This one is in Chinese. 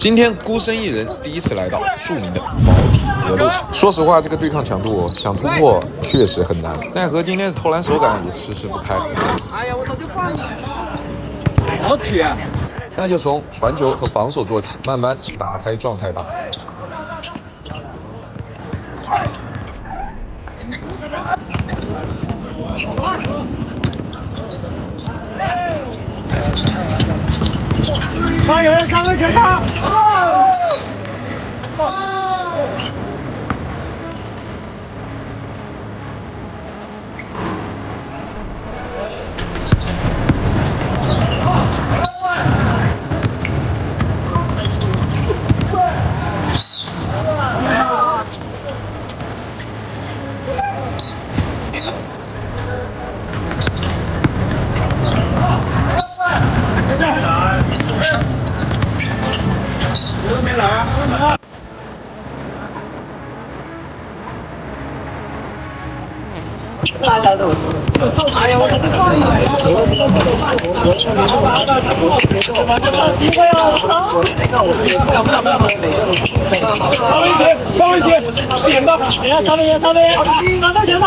今天孤身一人第一次来到著名的毛体野鹿场。说实话，这个对抗强度想突破确实很难，奈何今天的投篮手感也迟迟不开。哎呀，我操，就放你！好铁啊！那就从传球和防守做起，慢慢打开状态吧。上有人上个前场！大家都，哎呀，我这放你！稍微些，点吧，点上面，上面，拿到前头。